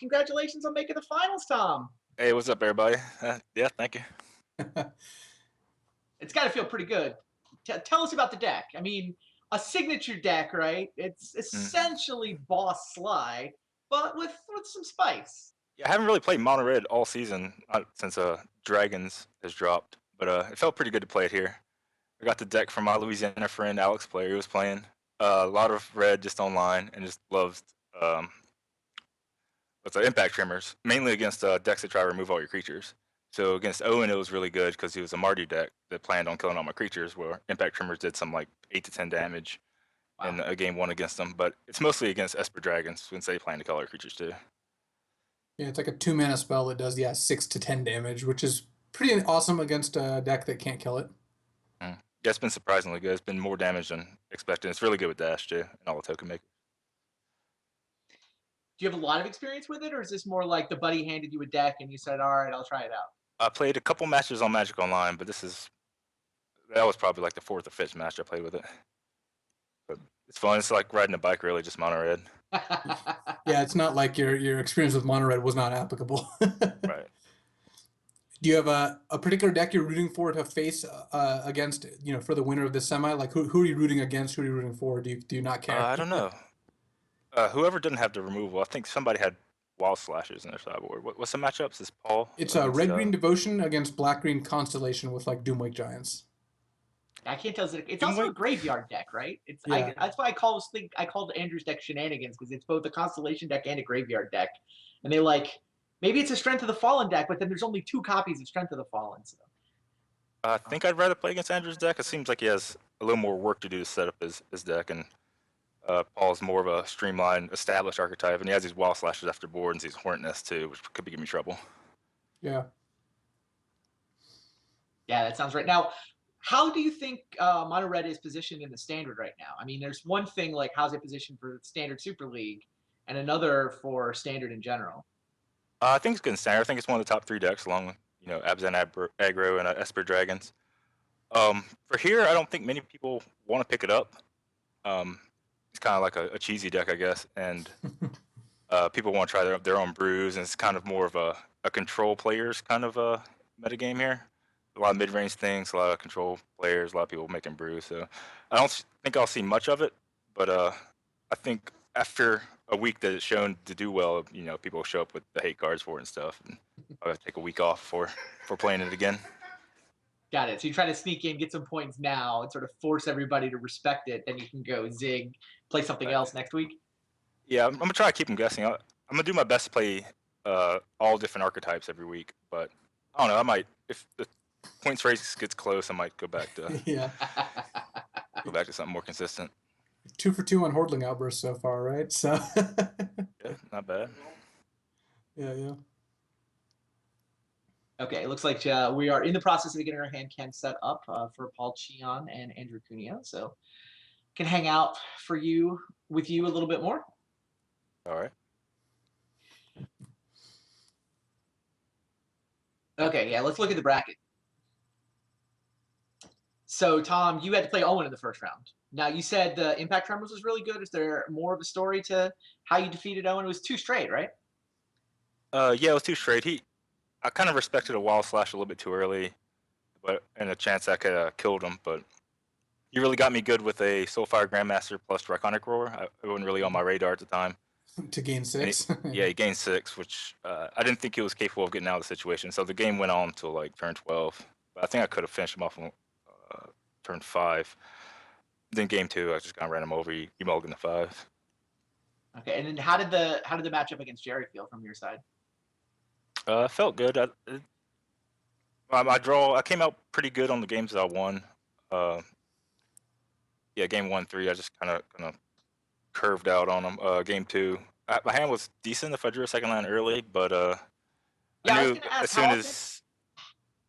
Congratulations on making the finals, Tom. Hey, what's up, everybody? Yeah, thank you. It's got to feel pretty good. Tell us about the deck. I mean, a signature deck, right? It's essentially Boss Sly, but with some spice. Yeah, I haven't really played Mono Red all season since Dragons has dropped, but it felt pretty good to play it here. I got the deck from my Louisiana friend Alex Player, who was playing a lot of red just online and just loves what's the impact trimmers, mainly against decks that try to remove all your creatures. So against Owen, it was really good because he was a Marty deck that planned on killing all my creatures, where impact trimmers did some like 8 to 10 damage in a game 1 against them. But it's mostly against Esper Dragons since they plan to kill our creatures too. Yeah, it's like a 2-mana spell that does 6 to 10 damage, which is pretty awesome against a deck that can't kill it. Yeah, it's been surprisingly good. It's been more damage than expected. It's really good with dash too, and all the token makers. Do you have a lot of experience with it, or is this more like the buddy handed you a deck and you said, all right, I'll try it out? I played a couple matches on Magic Online, but that was probably like the 4th or 5th match I played with it. But it's fun. It's like riding a bike, really, just Mono Red. Yeah, it's not like your experience with Mono Red was not applicable. Right. Do you have a particular deck you're rooting for to face against, for the winner of the semi? Like, who are you rooting against? Who are you rooting for? Do you not care? I don't know. Whoever didn't have the removal, I think somebody had Wild Slashes in their sideboard. What's the matchups? Is Paul? It's a red-green Devotion against black-green Constellation with like Doomwake Giants. I can't tell. It's also a graveyard deck, right? It's yeah. That's why I called Andrew's deck Shenanigans, because it's both a Constellation deck and a graveyard deck. And they maybe it's a Strength of the Fallen deck, but then there's only 2 copies of Strength of the Fallen. So I think I'd rather play against Andrew's deck. It seems like he has a little more work to do to set up his deck, and Paul's more of a streamlined, established archetype, and he has these Wild Slashes after board and these Hornet Nests too, which could be giving me trouble. Yeah. Yeah, that sounds right. Now, how do you think Mono Red is positioned in the Standard right now? I mean, there's one thing like how's it positioned for Standard Super League, and another for Standard in general. I think it's good in Standard. I think it's one of the top 3 decks, along with Abzan Aggro and Esper Dragons. For here, I don't think many people want to pick it up. It's kind of like a cheesy deck, I guess, and people want to try their own brews, and it's kind of more of a control players kind of metagame here. A lot of mid-range things, a lot of control players, a lot of people making brews. So I don't think I'll see much of it, but I think after a week that it's shown to do well, people will show up with the hate cards for it and stuff, and I'll have to take a week off for playing it again. Got it. So you try to sneak in, get some points now, and sort of force everybody to respect it. Then you can go zig, play something else next week. Yeah, I'm gonna try to keep them guessing. I'm gonna do my best to play all different archetypes every week, but I don't know. I might, if the points race gets close, I might go back to go back to something more consistent. 2 for 2 on Hordling Outburst so far, right? So yeah, not bad. Yeah. Okay, it looks like we are in the process of getting our hand cam set up for Paul Cheon and Andrew Cuneo, so can hang out with you a little bit more. All right. Okay, yeah, let's look at the bracket. So, Tom, you had to play Owen in the first round. Now, you said the Impact Tremors was really good. Is there more of a story to how you defeated Owen? It was 2 straight, right? Yeah, it was 2 straight. I kind of respected a Wild Slash a little bit too early, and a chance I could have killed him, but he really got me good with a Soulfire Grandmaster plus Draconic Roar. It wasn't really on my radar at the time. To gain 6? He gained 6, which I didn't think he was capable of getting out of the situation. So the game went on until like turn 12. But I think I could have finished him off on turn 5. Then game 2, I just kind of ran him over. He mulliganed the 5. Okay, and then how did the matchup against Jerry feel from your side? Felt good. My draw, I came out pretty good on the games that I won. Game 1, 3, I just kind of curved out on him. Game 2, my hand was decent if I drew a second line early, but I knew as soon as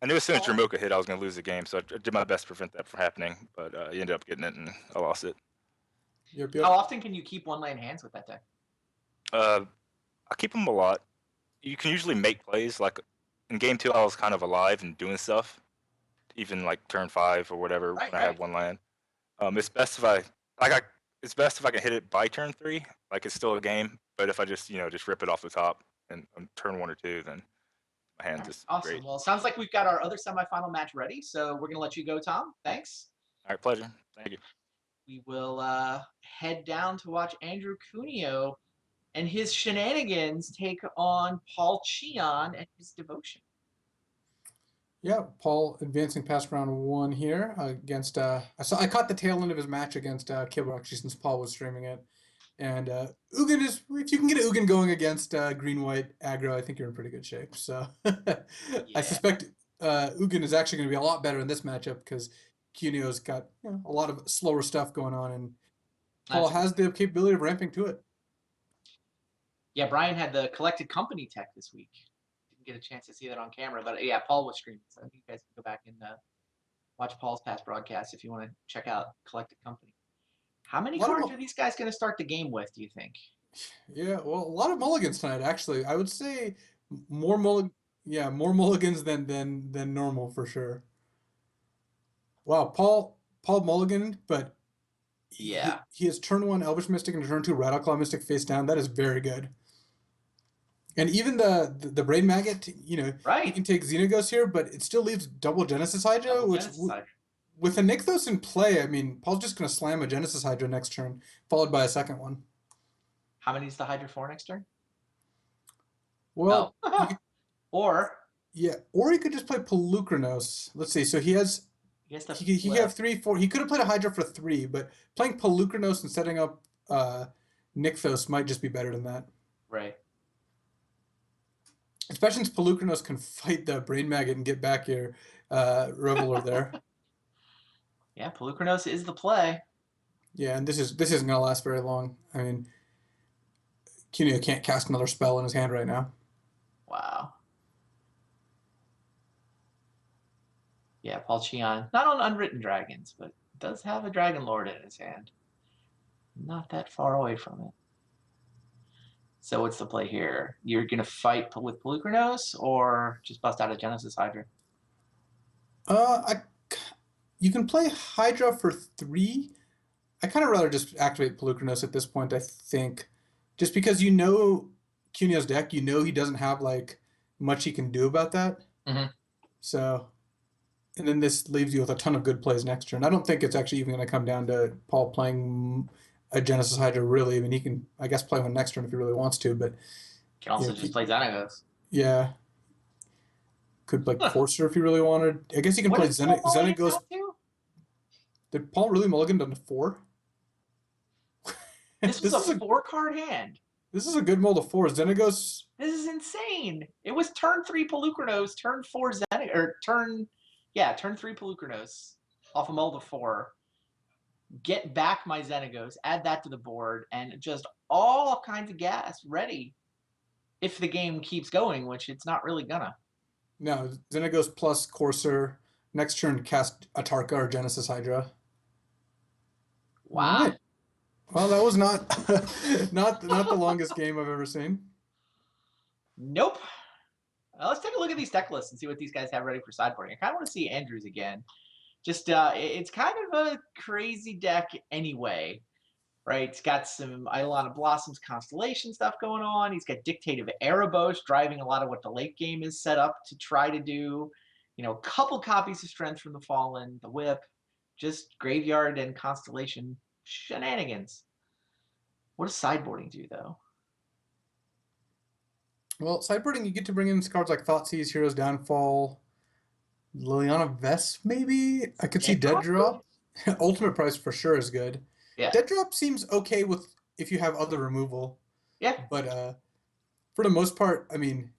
Jamoka hit, I was going to lose the game, so I did my best to prevent that from happening, but he ended up getting it, and I lost it. Yep. How often can you keep one-land hands with that deck? I keep them a lot. You can usually make plays. Like in game 2, I was kind of alive and doing stuff, even like turn 5 or whatever when I had one land. It's best if I can hit it by turn 3. Like it's still a game, but if I just rip it off the top and on turn 1 or 2, then my hand's just Awesome. great. Well, sounds like we've got our other semifinal match ready, so we're gonna let you go, Tom. Thanks. All right, pleasure. Thank you. We will head down to watch Andrew Cuneo and his shenanigans take on Paul Cheon and his devotion. Yeah, Paul advancing past round 1 here against. I caught the tail end of his match against Kibble actually, since Paul was streaming it, and Ugin is, if you can get Ugin going against green-white aggro, I think you're in pretty good shape. So I suspect Ugin is actually going to be a lot better in this matchup because Cuneo's got a lot of slower stuff going on, and Paul has the capability of ramping to it. Yeah, Brian had the collected company tech this week. Didn't get a chance to see that on camera, but yeah, Paul was streaming. So you guys can go back and watch Paul's past broadcast if you want to check out collected company. How many cards are these guys going to start the game with, do you think? Yeah, well, a lot of mulligans tonight, actually. I would say more mulligans than normal for sure. Wow, Paul mulligan, but yeah, he has turn 1 Elvish Mystic and turn 2 Rattleclaw Mystic face down. That is very good. And even the Brain Maggot, right. he can take Xenagos here, but it still leaves double Genesis Hydra, with a Nykthos in play, I mean, Paul's just going to slam a Genesis Hydra next turn, followed by a second one. How many is the Hydra for next turn? Well, or he could just play Pelucranos. Let's see. So he has. He have 3, 4. He could have played a Hydra for 3, but playing Pelucranos and setting up Nykthos might just be better than that. Right. Especially since Pelucranos can fight the Brain Maggot and get back your Reveler there. Yeah, Pelucranos is the play. Yeah, and this isn't gonna last very long. I mean, Cuneo can't cast another spell in his hand right now. Wow. Yeah, Paul Cheon, not on Unwritten Dragons, but does have a Dragon Lord in his hand. Not that far away from it. So what's the play here? You're going to fight with Pelucranos or just bust out a Genesis Hydra? You can play Hydra for 3. I kind of rather just activate Pelucranos at this point, I think. Just because Cuneo's deck, he doesn't have like much he can do about that. Mm-hmm. So, and then this leaves you with a ton of good plays next turn. I don't think it's actually even going to come down to Paul playing a Genesis Hydra, really. I mean, he can, I guess, play one next turn if he really wants to, but... Can also just play Xenagos. Yeah. Could play Courser if he really wanted. I guess he can play Xenagos. Did Paul really mulligan down to 4? This was a 4-card hand. This is a good mold of 4. Xenagos... This is insane. It was turn 3 Pelucranos, turn 4 Xenagos, or turn 3 Pelucranos off a mold of 4. Get back my Xenagos, add that to the board, and just all kinds of gas ready if the game keeps going, which it's not really gonna. No, Xenagos plus Courser. Next turn, cast Atarka or Genesis Hydra. Wow. Right. Well, that was not not the longest game I've ever seen. Nope. Let's take a look at these deck lists and see what these guys have ready for sideboarding. I kind of want to see Andrews again. Just it's kind of a crazy deck anyway, right? It's got some Eidolon of Blossoms Constellation stuff going on. He's got Dictative Erebos driving a lot of what the late game is set up to try to do. A couple copies of Strength from the Fallen, the Whip, just Graveyard and Constellation shenanigans. What does sideboarding do, though? Well, sideboarding, you get to bring in cards like Thoughtseize, Hero's Downfall, Liliana Vess, maybe? I could see Dead Drop. Ultimate Price for sure is good. Yeah. Dead Drop seems okay if you have other removal. Yeah. But for the most part, I mean,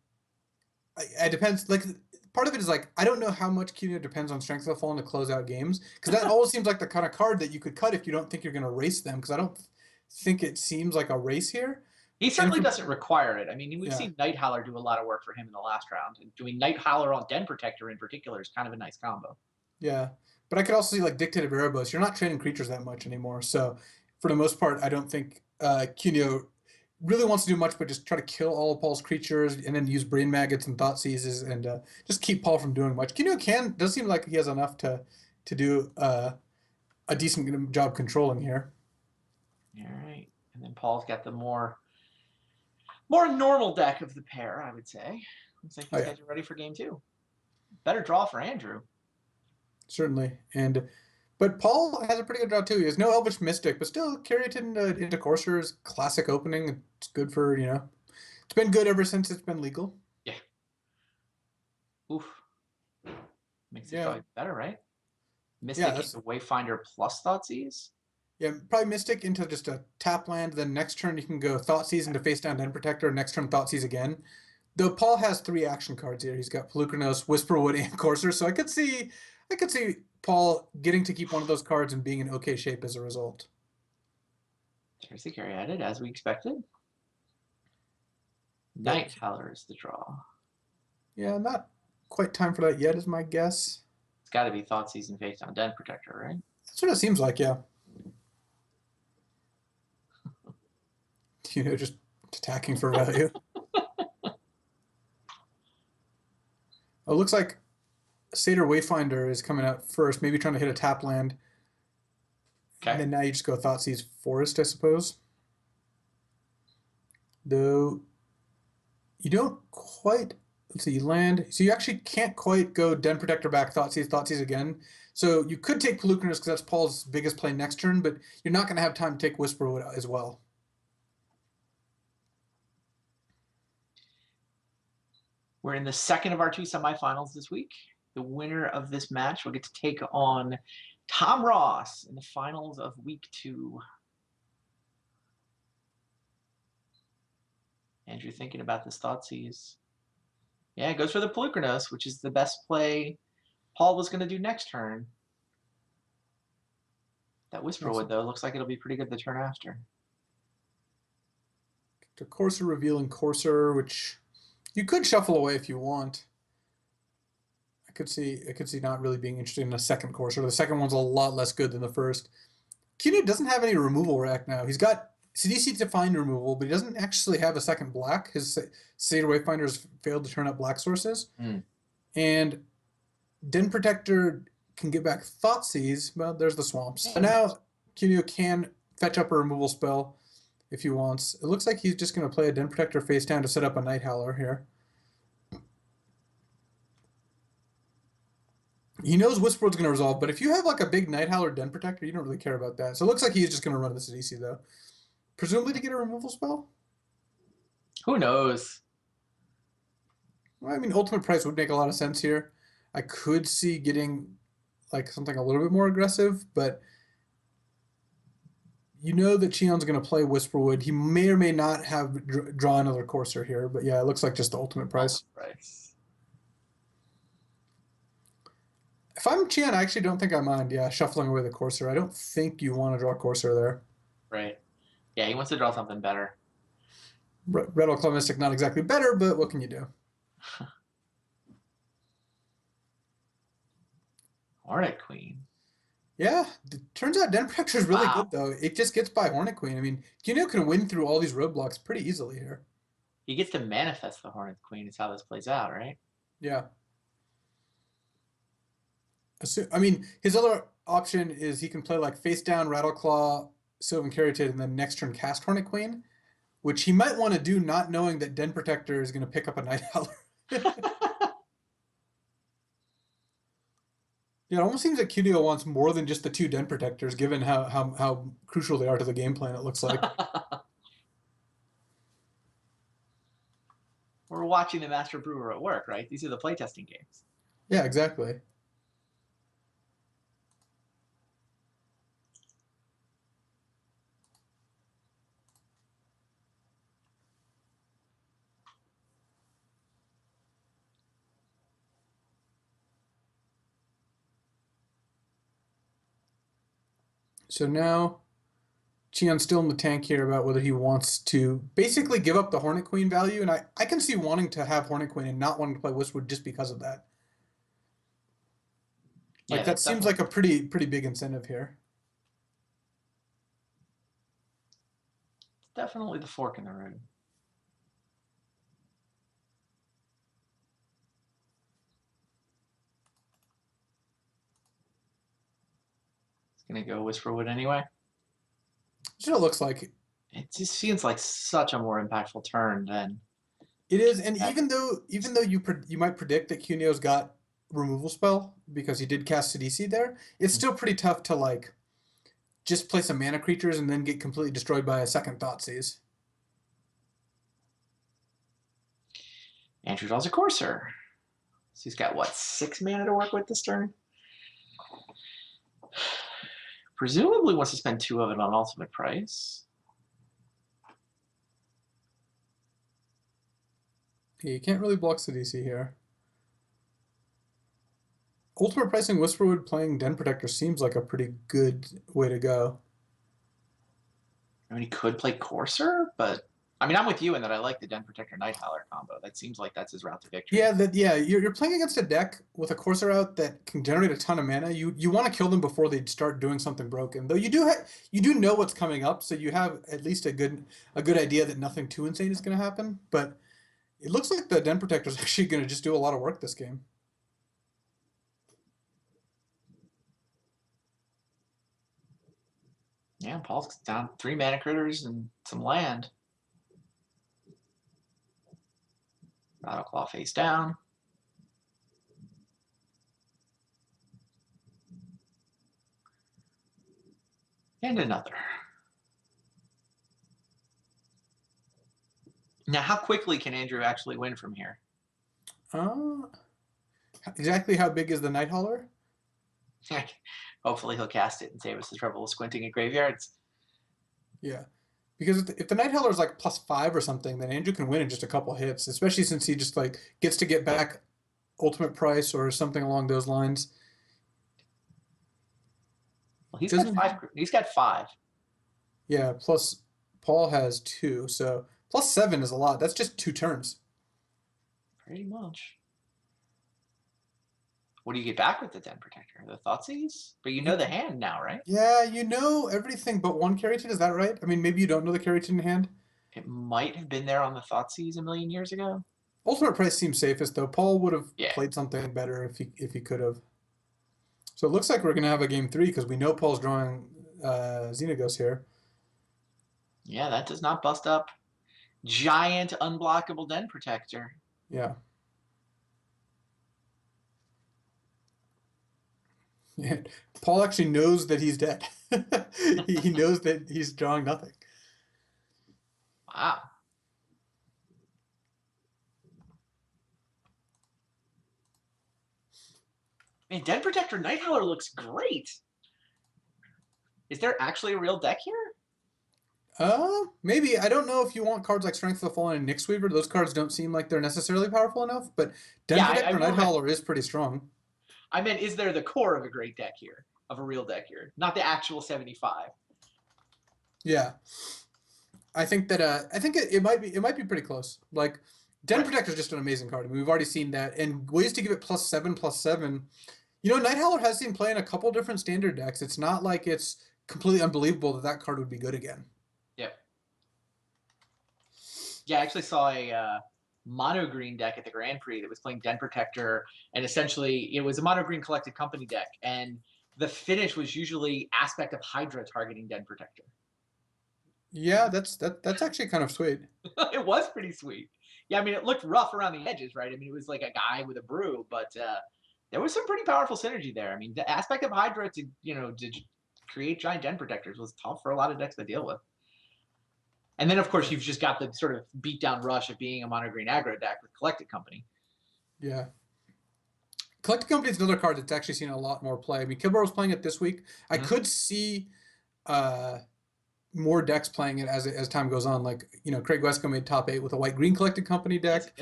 it depends. Like, part of it is like, I don't know how much Cuneo depends on Strength of the Fallen to close out games, because that always seems like the kind of card that you could cut if you don't think you're going to race them, because I don't think it seems like a race here. He certainly doesn't require it. I mean, we've seen Night Howler do a lot of work for him in the last round. And doing Night Howler on Den Protector in particular is kind of a nice combo. Yeah. But I could also see like Dictative Erebos. You're not training creatures that much anymore. So for the most part, I don't think Cuneo really wants to do much but just try to kill all of Paul's creatures and then use Brain Maggots and Thoughtseizes and just keep Paul from doing much. Cuneo does seem like he has enough to do a decent job controlling here. All right. And then Paul's got the more more normal deck of the pair, I would say. Looks like these Oh, yeah. guys are ready for game 2. Better draw for Andrew. Certainly. But Paul has a pretty good draw too. He has no Elvish Mystic, but still carried it into Courser's classic opening. It's good for, it's been good ever since it's been legal. Yeah. Oof. Makes it Yeah. probably better, right? Mystic Yeah, into Wayfinder plus Thoughtseize. Yeah, probably Mystic into just a tap land. Then next turn you can go Thoughtseize into face down Den Protector. Next turn Thoughtseize again. Though Paul has 3 action cards here. He's got Pelucranos, Whisperwood, and Courser. So I could see Paul getting to keep one of those cards and being in okay shape as a result. There's the carry added, as we expected. Night Howler is the draw. Yeah, not quite time for that yet, is my guess. It's got to be Thoughtseize and face down Den Protector, right? That's what it seems like, yeah. Just attacking for value. It looks like Satyr Wayfinder is coming out first, maybe trying to hit a tap land. Okay. And then now you just go Thoughtseize Forest, I suppose. Though you don't quite, let's see, you land. So you actually can't quite go Den Protector back, Thoughtseize again. So you could take Pelucranos because that's Paul's biggest play next turn, but you're not going to have time to take Whisperwood as well. We're in the second of our 2 semifinals this week. The winner of this match will get to take on Tom Ross in the finals of week 2. Andrew thinking about this Thoughtseize. Yeah, it goes for the Pelucranos, which is the best play Paul was going to do next turn. That Whisperwood, though, looks like it'll be pretty good the turn after. To Courser, revealing Courser, which you could shuffle away if you want. I could see not really being interested in a second Courser. The second one's a lot less good than the first. Cuneo doesn't have any removal rack now. He's got CDC Defined removal, but he doesn't actually have a second black. His Satyr Wayfinder's failed to turn up black sources. And Den Protector can get back Thoughtseize. Well, there's the swamps. So now Cuneo can fetch up a removal spell if he wants. It looks like he's just going to play a Den Protector face down to set up a Night Howler here. He knows Whisperwood's going to resolve, but if you have like a big Night Howler Den Protector, you don't really care about that. So it looks like he's just going to run this at EC though. Presumably to get a removal spell? Who knows? Well, I mean, Ultimate Price would make a lot of sense here. I could see getting like something a little bit more aggressive, but you know that Cheon's going to play Whisperwood. He may or may not have draw another Courser here, but yeah, it looks like just the Ultimate Price. If I'm Cheon, I actually don't think I mind, shuffling away the Courser. I don't think you want to draw Courser there. Right. Yeah, he wants to draw something better. Red Claw Mystic, not exactly better, but what can you do? Hornet Queen. Yeah, it turns out Den Protector is really good, though. It just gets by Hornet Queen. I mean, Cuneo can win through all these roadblocks pretty easily here. He gets to manifest the Hornet Queen is how this plays out, right? Yeah. I mean, his other option is he can play like face down, Rattleclaw, Sylvan Caryatid, and then next turn cast Hornet Queen, which he might want to do not knowing that Den Protector is going to pick up a Night Howler. Yeah, it almost seems like Cuneo wants more than just the 2 Den Protectors, given how crucial they are to the game plan, it looks like. We're watching the Master Brewer at work, right? These are the playtesting games. Yeah, exactly. So now Cheon's still in the tank here about whether he wants to basically give up the Hornet Queen value, and I can see wanting to have Hornet Queen and not wanting to play Whisperwood just because of that. Like, Yeah, that seems like a pretty big incentive here. Definitely the fork in the road. It's gonna go Whisperwood anyway. That's what it looks like. It just seems like such a more impactful turn than It is, and that. even though you might predict that Cunio's got removal spell because he did cast Sidisi there, it's still pretty tough to like just play some mana creatures and then get completely destroyed by a second Thoughtseize. Andrew draws a Courser. So he's got what, 6 mana to work with this turn? Presumably wants to spend 2 of it on ultimate price. Yeah, you can't really block Sidisi here. Ultimate pricing Whisperwood playing Den Protector seems like a pretty good way to go. I mean, he could play Courser, but I mean, I'm with you in that I like the Den Protector Night Howler combo. That seems like that's his route to victory. Yeah, you're playing against a deck with a Courser out that can generate a ton of mana. You want to kill them before they start doing something broken. Though you do know what's coming up, so you have at least a good idea that nothing too insane is going to happen. But it looks like the Den Protector is actually going to just do a lot of work this game. Yeah, Paul's down 3 mana critters and some land. Battleclaw face down. And another. Now, how quickly can Andrew actually win from here? Exactly how big is the Night Hauler? Hopefully he'll cast it and save us the trouble of squinting at graveyards. Yeah. Because if the Night Hauler is like +5 or something, then Andrew can win in just a couple hits, especially since he just like gets to get back ultimate price or something along those lines. Well, he's got 5. He's got 5. Yeah, plus Paul has 2, so +7 is a lot. That's just 2 turns. Pretty much. What do you get back with the Den Protector? The Thoughtseize? But you know the hand now, right? Yeah, you know everything but 1 Carrington, is that right? I mean, maybe you don't know the Carrington in hand. It might have been there on the Thoughtseize a million years ago. Ultimate price seems safest though. Paul would have Yeah. played something better if he could have. So it looks like we're gonna have a game 3 because we know Paul's drawing Xenagos here. Yeah, that does not bust up. Giant unblockable Den Protector. Yeah. Yeah. Paul actually knows that he's dead. He knows that he's drawing nothing. Wow. Man, Den Protector Night Howler looks great. Is there actually a real deck here? Maybe. I don't know if you want cards like Strength of the Fallen and Nyx Weaver. Those cards don't seem like they're necessarily powerful enough, but Den Protector Night Howler is pretty strong. I meant, is there the core of a great deck here? Of a real deck here? Not the actual 75. Yeah. I think that it might be pretty close. Like Den Protector is just an amazing card. I mean, we've already seen that, and ways to give it +7/+7. You know, Night Howler has seen play in a couple different standard decks. It's not like it's completely unbelievable that card would be good again. Yep. Yeah, I actually saw a mono green deck at the Grand Prix that was playing Den Protector, and essentially it was a mono green collected company deck, and the finish was usually Aspect of Hydra targeting Den Protector. Yeah, that's actually kind of sweet. It was pretty sweet. Yeah, I mean, it looked rough around the edges, right? I mean, it was like a guy with a brew, but there was some pretty powerful synergy there. I mean, the Aspect of Hydra to create giant Den Protectors was tough for a lot of decks to deal with. And then, of course, you've just got the sort of beatdown rush of being a mono green aggro deck with Collected Company. Yeah. Collected Company is another card that's actually seen a lot more play. I mean, Kilbur was playing it this week. I could see more decks playing it as time goes on. Like, you know, Craig Wesco made top 8 with a white green Collected Company deck.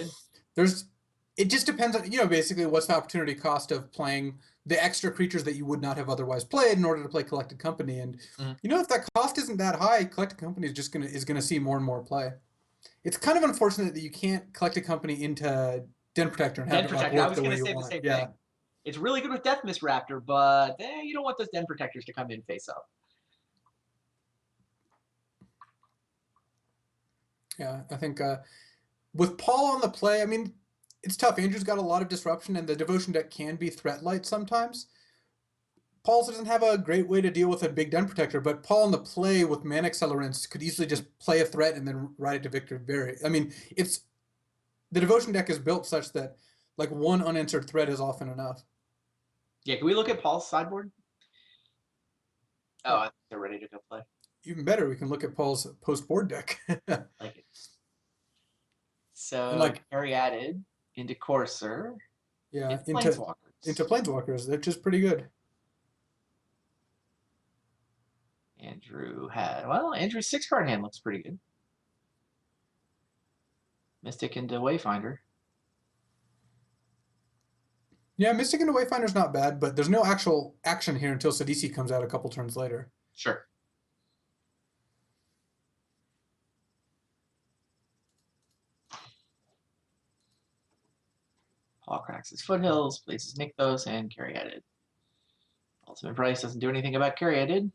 It just depends on, you know, basically what's the opportunity cost of playing the extra creatures that you would not have otherwise played in order to play Collected Company. And you know, if that cost isn't that high, Collected Company is just gonna see more and more play. It's kind of unfortunate that you can't Collected Company into Den Protector and have it like, work the way you want. I was gonna say the same thing. It's really good with Death Mist Raptor, but you don't want those Den Protectors to come in face up. Yeah, I think with Paul on the play, I mean, it's tough. Andrew's got a lot of disruption, and the Devotion deck can be threat light sometimes. Paul doesn't have a great way to deal with a big Den Protector, but Paul on the play with Mana Accelerants could easily just play a threat and then ride it to victory. I mean, it's the Devotion deck is built such that like one unanswered threat is often enough. Yeah, can we look at Paul's sideboard? Oh, I think they're ready to go play. Even better, we can look at Paul's post-board deck. Like it. So, And, like, Ariadid into Courser. Yeah, Planeswalkers. into Planeswalkers, they're just pretty good. Andrew's 6-card hand looks pretty good. Mystic into Wayfinder. Yeah, Mystic into Wayfinder's not bad, but there's no actual action here until Sidisi comes out a couple turns later. Sure. Paul cracks his foothills, places Nykthos, and Caryatid. Ultimate Price doesn't do anything about Caryatid.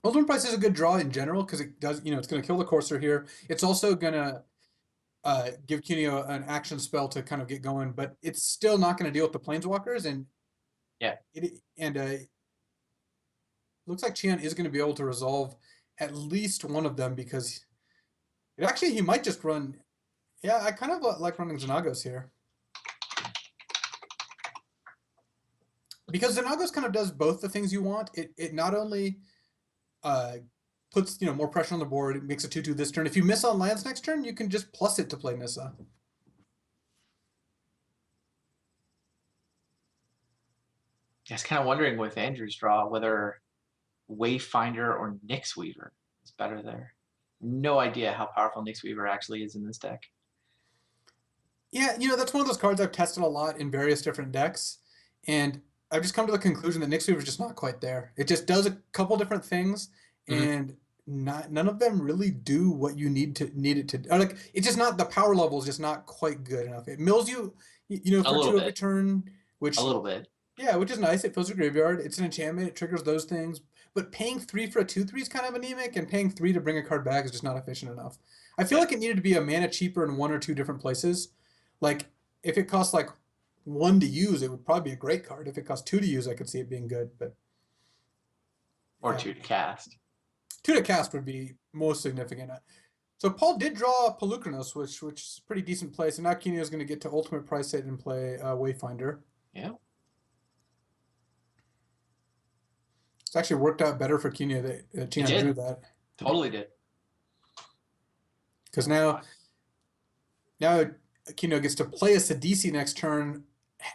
Ultimate Price is a good draw in general because it does, it's going to kill the Courser here. It's also going to give Cuneo an action spell to kind of get going, but it's still not going to deal with the Planeswalkers. And yeah, looks like Qian is going to be able to resolve at least one of them because he might just run. Yeah, I kind of like running Xenagos here. Because Xenagos kind of does both the things you want. It not only puts more pressure on the board, it makes a 2/2 this turn. If you miss on lands next turn, you can just plus it to play Nissa. I was kind of wondering with Andrew's draw whether Wayfinder or Nyx Weaver is better there. No idea how powerful Nyx Weaver actually is in this deck. Yeah, that's one of those cards I've tested a lot in various different decks, and I've just come to the conclusion that Nyx Weaver is just not quite there. It just does a couple different things, and none of them really do what you need it to. Or like it's just not, the power level is just not quite good enough. It mills you, for 2 every turn, which a little bit. Yeah, which is nice. It fills your graveyard. It's an enchantment. It triggers those things. But paying 3 for a 2/3 is kind of anemic, and paying 3 to bring a card back is just not efficient enough. I feel like it needed to be a mana cheaper in 1 or 2 different places. Like, if it costs like 1 to use, it would probably be a great card. If it costs 2 to use, I could see it being good. But or 2 to cast. 2 to cast would be most significant. So Paul did draw Pelucranos, which is a pretty decent play. So now Cuneo is going to get to Ultimate Price it and play Wayfinder. Yeah. It's actually worked out better for Cuneo that Qian drew that. Totally did. Because now Cuneo gets to play a Sidisi next turn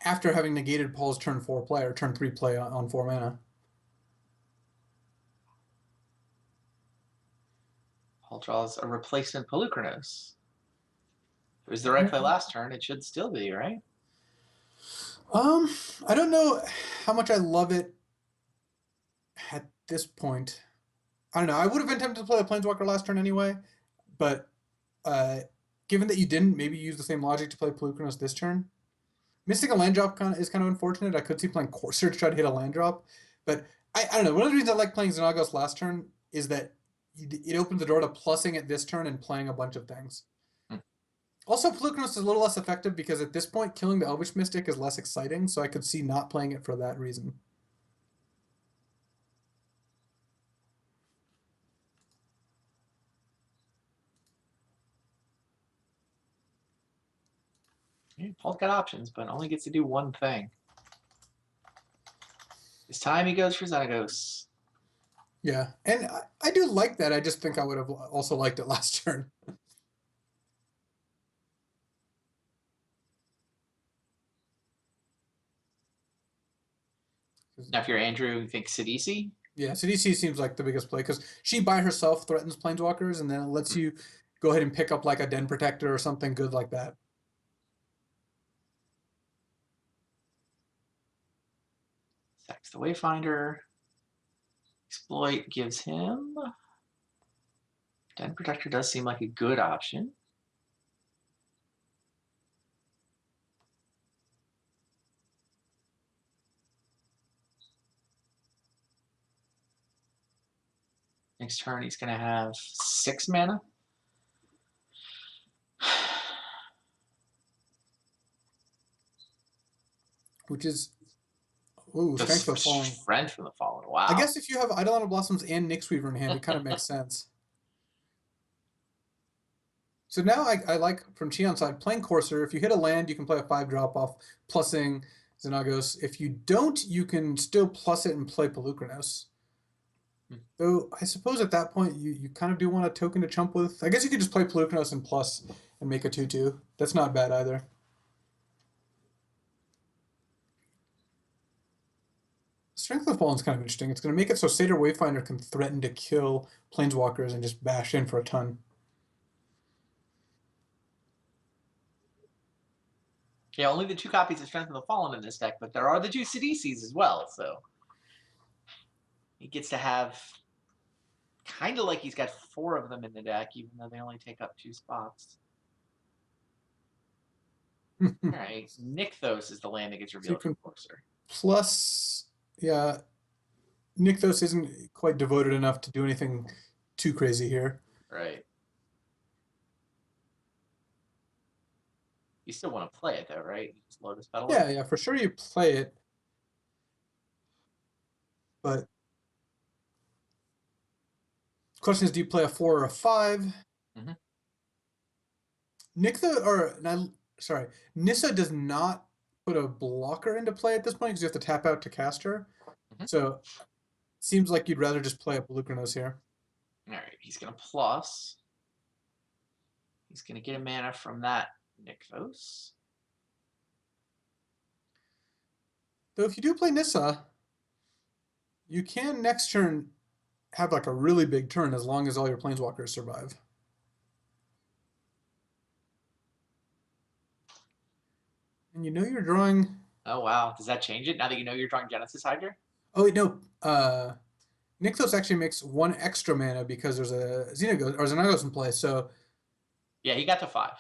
after having negated Paul's turn 4 play or turn 3 play on 4 mana. Paul draws a replacement Pelucranos. If it was the right play last turn, it should still be, right? I don't know how much I love it at this point. I don't know. I would have been tempted to play a Planeswalker last turn anyway, but given that you didn't, maybe use the same logic to play Pelucranos this turn. Missing a land drop is kind of unfortunate. I could see playing Courser to try to hit a land drop, but I don't know. One of the reasons I like playing Xenagos last turn is that it opens the door to plussing it this turn and playing a bunch of things. Also, Pelucranos is a little less effective because at this point, killing the Elvish Mystic is less exciting, so I could see not playing it for that reason. Paul's got options, but only gets to do one thing. This time he goes for Xenagos. Yeah, and I do like that. I just think I would have also liked it last turn. Now, if you're Andrew, you think Sidisi? Yeah, Sidisi seems like the biggest play because she by herself threatens Planeswalkers, and then it lets you go ahead and pick up like a Den Protector or something good like that. Sacks the Wayfinder. Exploit gives him. Den Protector does seem like a good option. Next turn, he's going to have 6 mana. which is ooh, The Strength of the Fallen. Strength from the Fallen. Wow. I guess if you have Eidolon of Blossoms and Nyx Weaver in hand, it kind of makes sense. So now I like, from Cheon's side, playing Courser. If you hit a land, you can play a 5 drop-off, plussing Xenagos. If you don't, you can still plus it and play Pelucranos. Though, I suppose at that point, you kind of do want a token to chump with. I guess you could just play Pelucranos and plus and make a 2/2. That's not bad either. Strength of the Fallen is kind of interesting. It's going to make it so Satyr Wayfinder can threaten to kill Planeswalkers and just bash in for a ton. Yeah, only the 2 copies of Strength of the Fallen in this deck, but there are the 2 Siddices as well, so he gets to have kind of like he's got 4 of them in the deck, even though they only take up 2 spots. All right, Nykthos is the land that gets revealed from Courser. Plus, yeah, Nykthos isn't quite devoted enough to do anything too crazy here. Right. You still want to play it though, right? You just Lotus Petal. Yeah, yeah, for sure you play it. But the question is, do you play a 4 or a 5? Mm-hmm. Nissa does not put a blocker into play at this point because you have to tap out to cast her. So seems like you'd rather just play a Pelucranos here. All right, he's gonna plus. He's gonna get a mana from that Nykthos. Though if you do play Nissa, you can next turn have like a really big turn as long as all your Planeswalkers survive. And you know you're drawing. Oh wow, does that change it now that you know you're drawing Genesis Hydra? Oh wait, no. Nykthos actually makes 1 extra mana because there's a Xenagos in play. So yeah, he got to 5,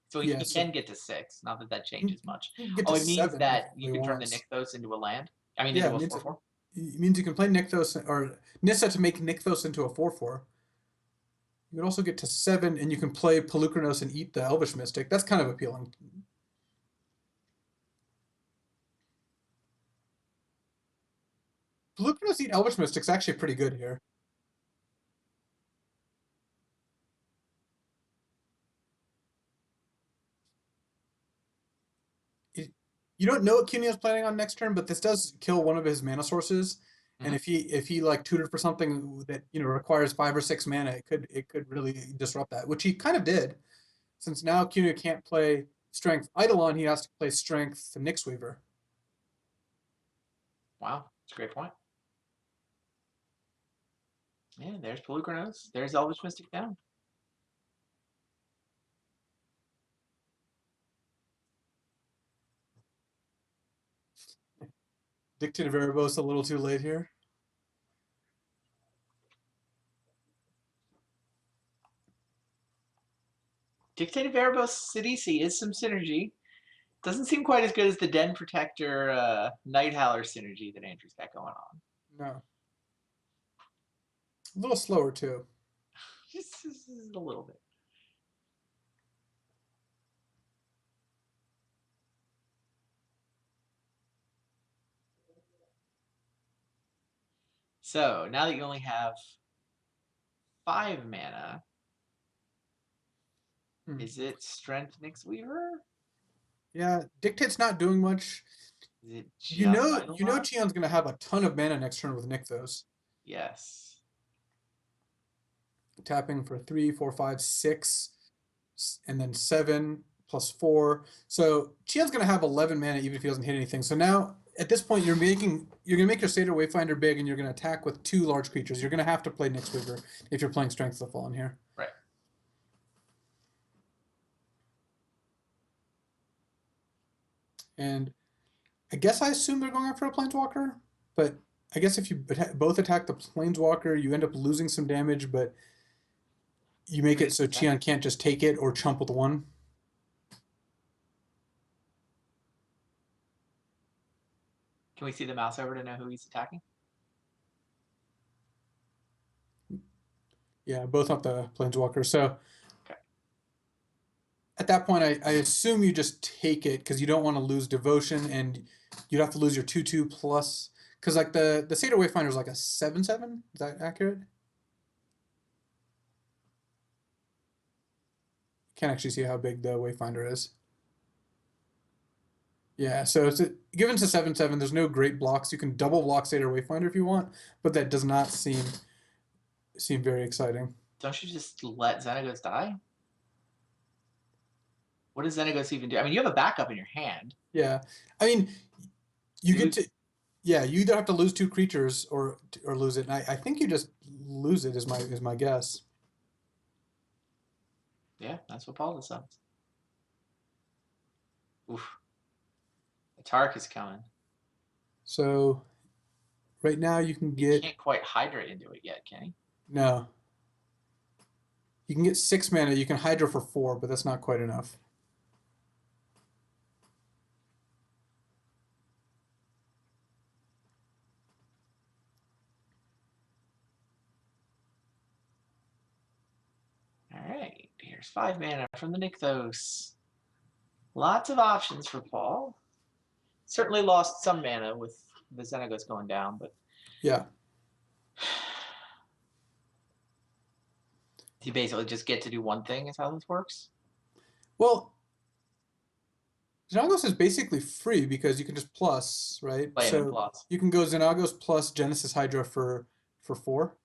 so he, yeah, he can get to 6. Not that that changes much. It means that you can turn the Nykthos into a land. I mean, yeah, into a 4/4. It means you can play Nykthos or Nissa to make Nykthos into a 4/4. You can also get to 7, and you can play Pelucranos and eat the Elvish Mystic. That's kind of appealing. Pelucranos eat Elvish Mystic's actually pretty good here. You don't know what Cunio's planning on next turn, but this does kill one of his mana sources. And if he like tutored for something that requires 5 or 6 mana, it could really disrupt that, which he kind of did. Since now Cunio can't play Strength Eidolon, he has to play Strength to Nyx Weaver. Wow, that's a great point. Yeah, there's Pelucranos. There's Elvish Mystic down. Dictated Erebos a little too late here. Dictated Erebos Siddice is some synergy. Doesn't seem quite as good as the Den Protector Night Howler synergy that Andrew's got going on. No. A little slower too. Just a little bit. So now that you only have 5 mana, is it Strength Nyx Weaver? Yeah, Dictate's not doing much. Is it You know Cheon's gonna have a ton of mana next turn with Nykthos. Yes. Tapping for 3, 4, 5, 6, and then 7 plus 4. So Cheon's gonna have 11 mana even if he doesn't hit anything. So now at this point you're gonna make your Satyr Wayfinder big and you're gonna attack with 2 large creatures. You're gonna have to play Nyx Weaver if you're playing Strength of the Fallen here. Right. And I guess I assume they're going after a Planeswalker, but I guess if you both attack the Planeswalker, you end up losing some damage, but you make it so Cheon can't just take it or chump with 1. Can we see the mouse over to know who he's attacking? Yeah, both up the Planeswalker. So okay. at that point, I assume you just take it because you don't want to lose devotion, and you'd have to lose your 2/2 plus. Because like the Satyr Wayfinder is like a 7/7. Is that accurate? Can't actually see how big the Wayfinder is. Yeah, so given it's a 7/7, there's no great blocks. You can double block Satyr Wayfinder if you want, but that does not seem very exciting. Don't you just let Xenagos die? What does Xenagos even do? I mean, you have a backup in your hand. Yeah, I mean, you get to, yeah, you either have to lose 2 creatures or lose it. And I think you just lose it is my guess. Yeah, that's what Paul decides. Oof. The Tark is coming. So right now you can get, Can't quite hydrate into it yet, can he? no. You can get 6 mana. You can Hydra for 4, but that's not quite enough. All right, here's 5 mana from the Nykthos. Lots of options for Paul. Certainly lost some mana with the Xenagos going down, but Yeah. you basically just get to do one thing is how this works. Well, Xenagos is basically free because you can just plus, right? Play him in So plus. you can go Xenagos plus Genesis Hydra for 4.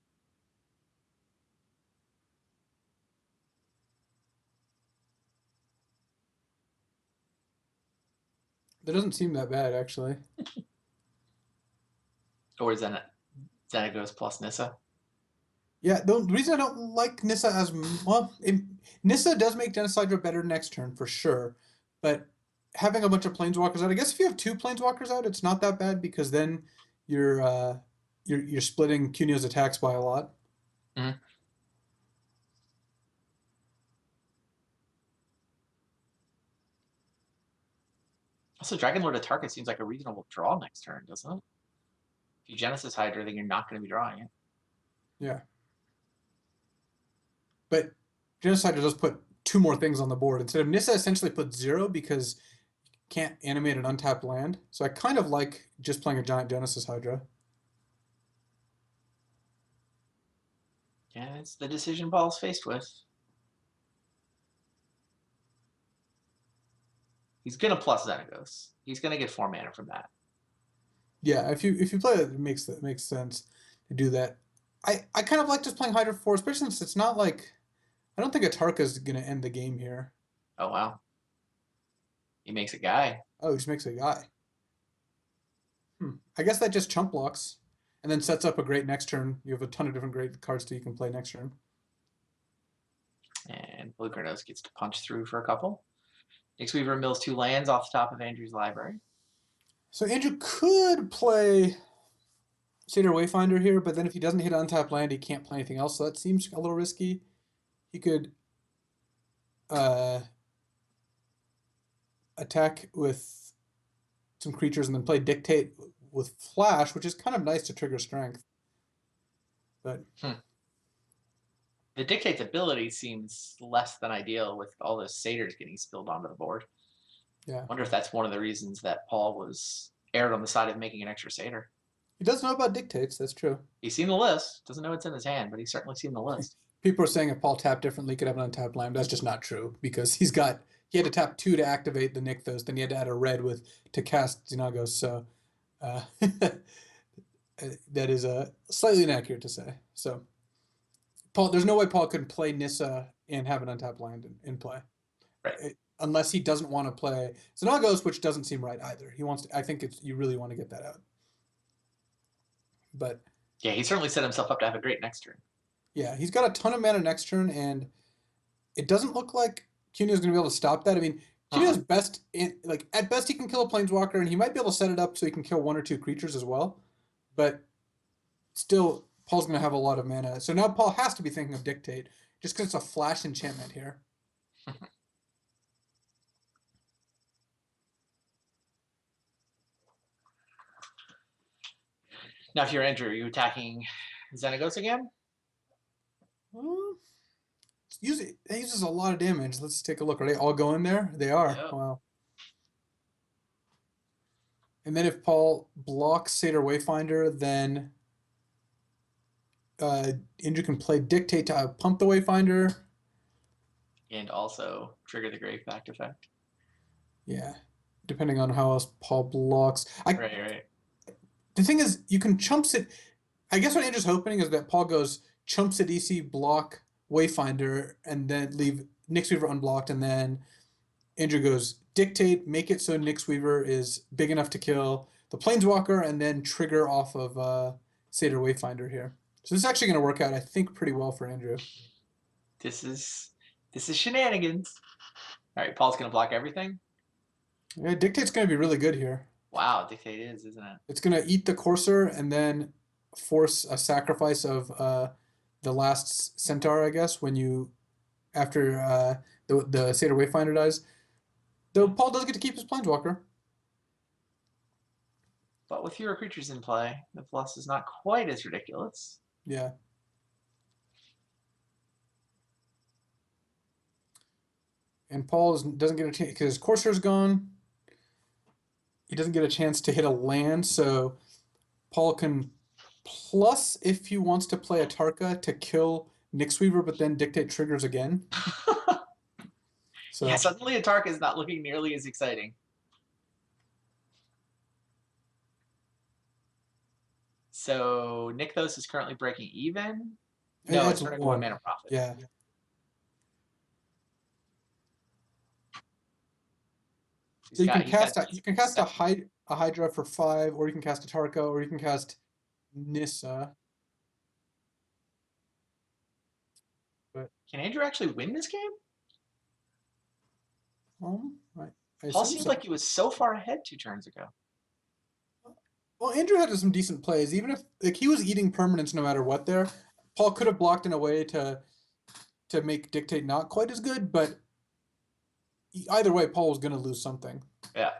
That doesn't seem that bad, actually. Or is Xenagos plus Nissa? Yeah, the reason I don't like Nissa as well, Nissa does make Genesis Hydra better next turn for sure, but having a bunch of Planeswalkers out, I guess if you have 2 Planeswalkers out, it's not that bad because then you're splitting Cunio's attacks by a lot. Mm-hmm. Also, Dragon Lord of Tarka seems like a reasonable draw next turn, doesn't it? If you Genesis Hydra, then you're not going to be drawing it. Yeah. But Genesis Hydra does put 2 more things on the board. Instead of Nissa essentially put 0 because you can't animate an untapped land. So I kind of like just playing a giant Genesis Hydra. Yeah, it's the decision Paul's faced with. He's gonna plus Xenagos. He's gonna get 4 mana from that. Yeah, if you play it, it makes sense to do that. I kind of like just playing Hydra 4, especially since it's not like, I don't think Atarka is gonna end the game here. Oh wow. He makes a guy. Oh, he just makes a guy. I guess that just chump blocks and then sets up a great next turn. You have a ton of different great cards that you can play next turn. And Blue Granos gets to punch through for a couple. Nix Weaver mills 2 lands off the top of Andrew's library. So Andrew could play Satyr Wayfinder here, but then if he doesn't hit untapped land, he can't play anything else. So that seems a little risky. He could attack with some creatures and then play Dictate with Flash, which is kind of nice to trigger Strength. But the Dictate's ability seems less than ideal with all those satyrs getting spilled onto the board. Yeah. I wonder if that's one of the reasons that Paul was erred on the side of making an extra satyr. He does know about Dictates, that's true. He's seen the list. Doesn't know what's in his hand, but he's certainly seen the list. People are saying if Paul tapped differently, he could have an untapped land. That's just not true because he had to tap 2 to activate the Nykthos, then he had to add a red to cast Xenagos. So that is slightly inaccurate to say. So Paul, there's no way Paul could play Nissa and have an untapped land in play. Right. Unless he doesn't want to play Xenagos, which doesn't seem right either. He wants to, I think you really want to get that out. But yeah, he certainly set himself up to have a great next turn. Yeah, he's got a ton of mana next turn, and it doesn't look like Cunio's going to be able to stop that. I mean, Cunio's best, at best he can kill a Planeswalker, and he might be able to set it up so he can kill 1 or 2 creatures as well. But still, Paul's going to have a lot of mana. So now Paul has to be thinking of Dictate, just because it's a flash enchantment here. Now, if you're Andrew, are you attacking Xenagos again? Well, That uses a lot of damage. Let's take a look. Are they all going there? They are. Yep. Wow. And then if Paul blocks Satyr Wayfinder, then Andrew can play Dictate to pump the Wayfinder. And also trigger the Grave Pact effect. Yeah, depending on how else Paul blocks. Right. The thing is, you can chumps it. I guess what Andrew's hoping is that Paul goes chumps at EC, block Wayfinder, and then leave Nyxweaver unblocked, and then Andrew goes Dictate, make it so Nyxweaver is big enough to kill the Planeswalker, and then trigger off of Satyr Wayfinder here. So this is actually going to work out, I think, pretty well for Andrew. This is shenanigans. All right, Paul's gonna block everything. Yeah, Dictate's going to be really good here. Wow, Dictate is, isn't it? It's going to eat the Courser and then force a sacrifice of the last Centaur, I guess, when you after the Satyr Wayfinder dies. Though Paul does get to keep his Planeswalker. But with fewer creatures in play, the plus is not quite as ridiculous. Yeah. And Paul doesn't get a chance because his Courser's gone. He doesn't get a chance to hit a land, so Paul can plus if he wants to play a Tarka to kill Nyxweaver, but then Dictate triggers again. So Yeah, suddenly a Tarka is not looking nearly as exciting. So Nykthos is currently breaking even. No, it's turning 1 mana profit. Yeah. So you can cast a Hydra for 5, or you can cast a Tarka, or you can cast Nissa. But can Andrew actually win this game? I Paul seems like he was so far ahead 2 turns ago. Well, Andrew had some decent plays, even if he was eating permanents no matter what. There, Paul could have blocked in a way to make Dictate not quite as good, but either way, Paul was going to lose something. Yeah.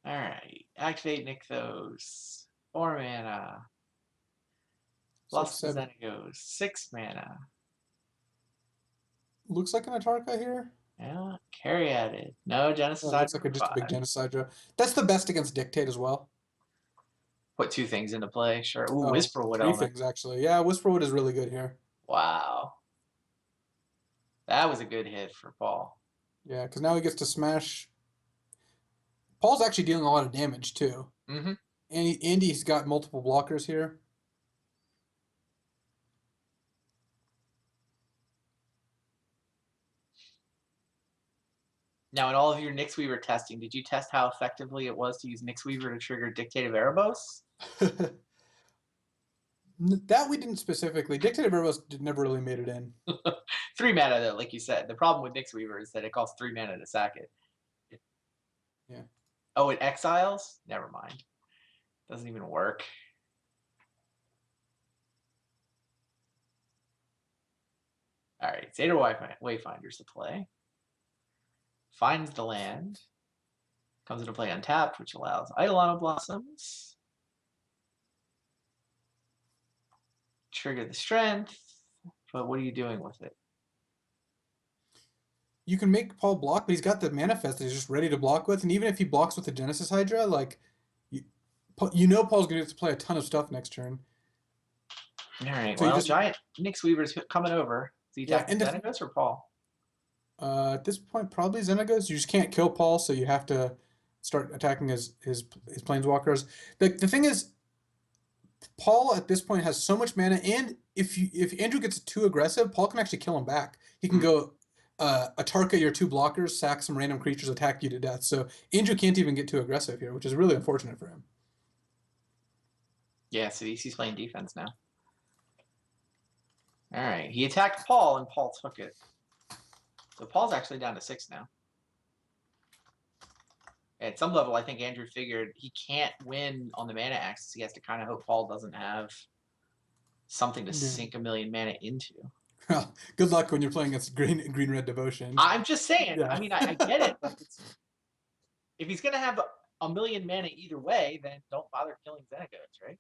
All right. Activate Nykthos. 4 mana. Lost Xenagos. 6 mana. Looks like an Atarka here. Yeah. Carry added. No Genesis. Looks like just a big Genesis. That's the best against Dictate as well. Put 2 things into play. Sure. Ooh, Whisperwood. 3 things actually. Yeah, Whisperwood is really good here. Wow. That was a good hit for Paul. Yeah, because now he gets to smash. Paul's actually dealing a lot of damage too. Mm-hmm. And Andy's got multiple blockers here. Now, in all of your Nyxweaver testing, did you test how effectively it was to use Nyxweaver to trigger Dictate of Erebos? That we didn't specifically. Dictate of Erebos never really made it in. 3 mana, though, like you said. The problem with Nyxweaver is that it costs 3 mana to sack it. Yeah. Oh, it exiles? Never mind. Doesn't even work. All right, Satyr Wayfinder's to play. Finds the land. Comes into play untapped, which allows Eidolon of Blossoms. Trigger the strength. But what are you doing with it? You can make Paul block, but he's got the manifest that he's just ready to block with. And even if he blocks with the Genesis Hydra, like, you know Paul's going to have to play a ton of stuff next turn. All right, so well, Giant Nyxweaver's coming over. Is he attacking Xenagos or Paul? At this point, probably Xenagos. You just can't kill Paul, so you have to start attacking his Planeswalkers. The thing is, Paul at this point has so much mana, and if Andrew gets too aggressive, Paul can actually kill him back. He can go Atarka your 2 blockers, sack some random creatures, attack you to death. So Andrew can't even get too aggressive here, which is really unfortunate for him. Yeah, so he's playing defense now. All right, he attacked Paul, and Paul took it. So Paul's actually down to 6 now. At some level, I think Andrew figured he can't win on the mana axis. He has to kind of hope Paul doesn't have something to sink 1 million mana into. Well, good luck when you're playing against green red devotion. I'm just saying. Yeah. I mean, I get it. But if he's gonna have a million mana either way, then don't bother killing Xenogoats, right?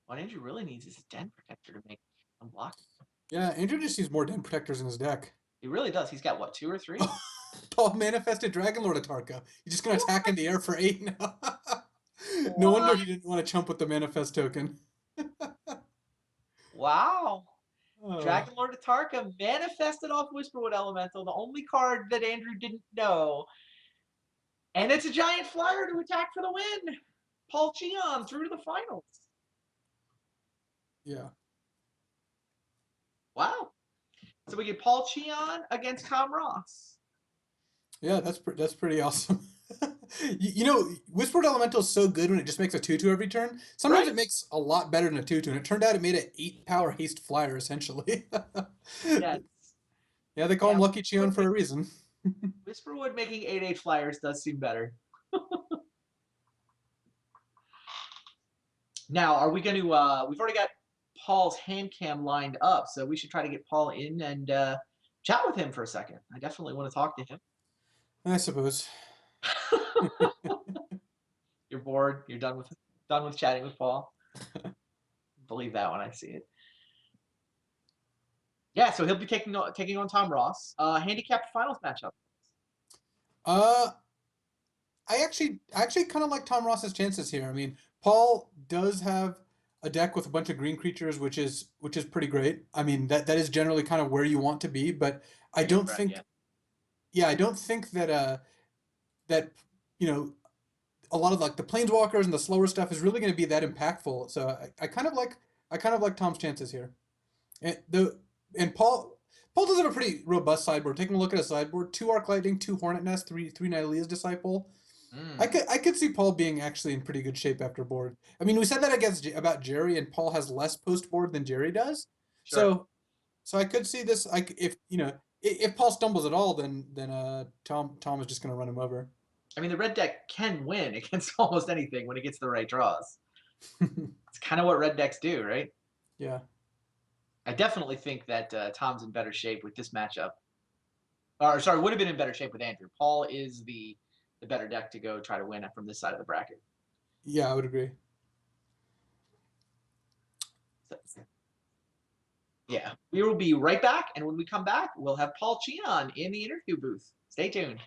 What Andrew really needs is a Den Protector to make unblockable. Yeah, Andrew just needs more Den Protectors in his deck. He really does. He's got, what, 2 or 3? Paul manifested Dragon Lord Atarka. He's just going to attack in the air for 8 now. No What? wonder he didn't want to chump with the manifest token. Wow. Oh. Dragon Lord Atarka manifested off Whisperwood Elemental, the only card that Andrew didn't know. And it's a giant flyer to attack for the win. Paul Cheon through to the finals. Yeah. Wow. So we get Paul Cheon against Tom Ross. Yeah, that's pretty awesome. You know, Whispered Elemental is so good when it just makes a 2/2 every turn. Sometimes Right. it makes a lot better than a 2/2, and it turned out it made an 8-power haste flyer essentially. Yes. Yeah, they call him Lucky Cheon for a reason. Whisperwood making 8/8 flyers does seem better. Now, are we going to? We've already got Paul's hand cam lined up, so we should try to get Paul in and chat with him for a second. I definitely want to talk to him. I suppose. You're bored. You're done with chatting with Paul. Believe that when I see it. Yeah, so he'll be taking on Tom Ross. Handicapped finals matchup. I actually kind of like Tom Ross's chances here. I mean, Paul does have a deck with a bunch of green creatures, which is pretty great. I mean, that is generally kind of where you want to be, but I don't think, I don't think that that a lot of like the planeswalkers and the slower stuff is really going to be that impactful. So I kind of like Tom's chances here. And Paul does have a pretty robust sideboard. Taking a look at a sideboard: 2 Arc Lightning, 2 Hornet Nest, 3 Nihilia's Disciple. I could see Paul being actually in pretty good shape after board. I mean, we said that about Jerry, and Paul has less post board than Jerry does. Sure. So I could see this. If Paul stumbles at all, then Tom is just going to run him over. I mean, the red deck can win against almost anything when it gets the right draws. It's kind of what red decks do, right? Yeah. I definitely think that Tom's in better shape with this matchup. Or sorry, would have been in better shape with Andrew. Paul is the better deck to go try to win from this side of the bracket. Yeah, I would agree. So, yeah, we will be right back, and when we come back, we'll have Paul Cheon in the interview booth. Stay tuned.